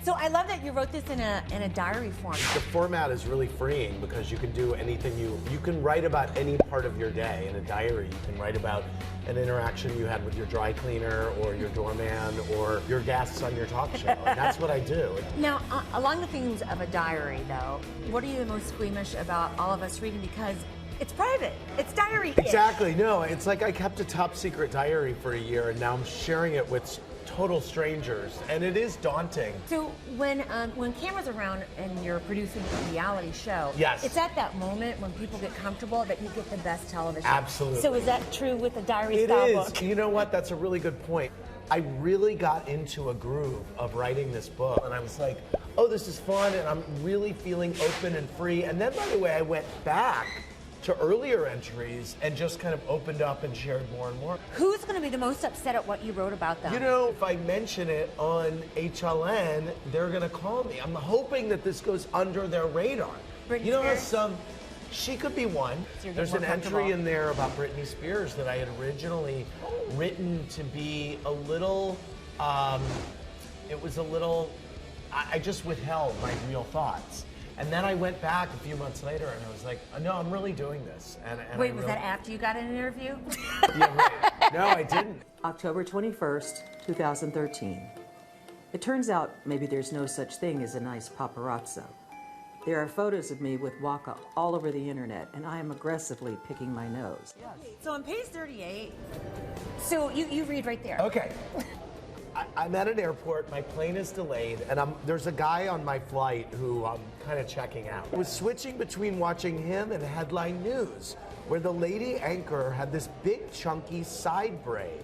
So I love that you wrote this in a diary form. The format is really freeing because you can do anything you can write about any part of your day in a diary. You can write about an interaction you had with your dry cleaner or your doorman or your guests on your talk show. And that's what I do. Now, along the themes of a diary, though, what are you most squeamish about all of us reading? Because it's private. It's diary. Exactly. No, it's like I kept a top secret diary for a year and now I'm sharing it with total strangers, and it is daunting. So when cameras are around and you're producing a reality show, yes, it's at that moment when people get comfortable that you get the best television. Absolutely. So is that true with the diary style book? It is. You know what? That's a really good point. I really got into a groove of writing this book, and I was like, oh, this is fun, and I'm really feeling open and free. And then, by the way, I went back to earlier entries and just kind of opened up and shared more and more. Who's going to be the most upset at what you wrote about them? You know, if I mention it on HLN, they're going to call me. I'm hoping that this goes under their radar. Britney you know, Spears? She could be one. So there's an entry in there about Britney Spears that I had originally written to be a little, it was a little, I just withheld my real thoughts. And then I went back a few months later and I was like, no, I'm really doing this. And wait, was that after you got an interview? Yeah, right. No, I didn't. October 21st, 2013. It turns out maybe there's no such thing as a nice paparazzo. There are photos of me with Waka all over the internet, and I am aggressively picking my nose. Yes. So on page 38, so you read right there. Okay. I'm at an airport, my plane is delayed, and there's a guy on my flight who I'm kind of checking out. I was switching between watching him and headline news, where the lady anchor had this big chunky side braid.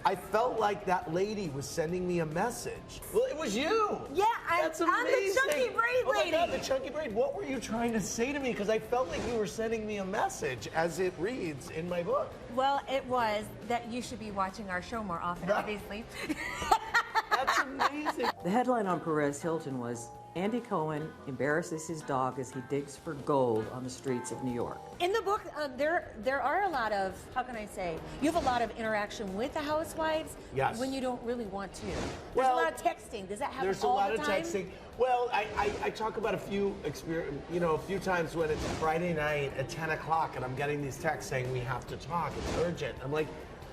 I felt like that lady was sending me a message. Well, it was you! Yeah, That's amazing. I'm the chunky braid lady. Oh my God, the chunky braid. What were you trying to say to me? Because I felt like you were sending me a message, as it reads in my book. Well, it was that you should be watching our show more often, obviously. That's amazing. The headline on Perez Hilton was, Andy Cohen embarrasses his dog as he digs for gold on the streets of New York. In the book, there are a lot of, how can I say, you have a lot of interaction with the housewives. Yes. When you don't really want to. There's a Well, lot of texting. Does that happen There's all a lot the of time? texting. Well, I talk about a few times when it's Friday night at 10 o'clock and I'm getting these texts saying we have to talk, it's urgent. I'm like,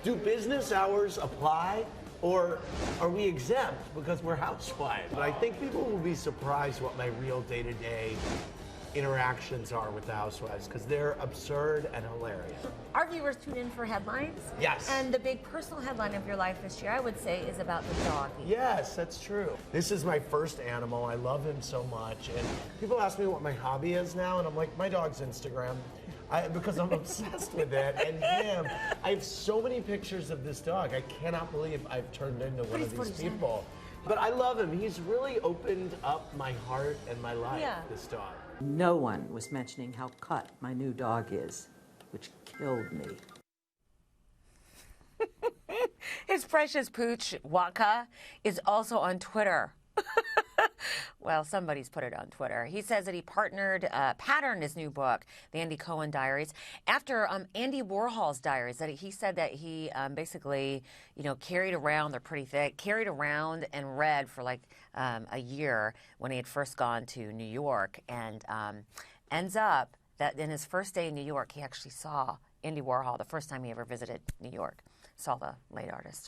do business hours apply? Or are we exempt because we're housewives? But I think people will be surprised what my real day-to-day interactions are with the housewives because they're absurd and hilarious. Our viewers tune in for headlines. Yes. And the big personal headline of your life this year, I would say, is about the doggy. Yes, that's true. This is my first animal. I love him so much. And people ask me what my hobby is now, and I'm like, my dog's Instagram. Because I'm obsessed with it and him. I have so many pictures of this dog. I cannot believe I've turned into one of these people. But I love him. He's really opened up my heart and my life, this dog. No one was mentioning how cut my new dog is, which killed me. His precious pooch, Waka, is also on Twitter. Well, somebody's put it on Twitter. He says that he patterned his new book, The Andy Cohen Diaries, after Andy Warhol's diaries. That he said that he basically, carried around, they're pretty thick, carried around and read for like a year when he had first gone to New York. And ends up that in his first day in New York, he actually saw Andy Warhol the first time he ever visited New York, saw the late artist.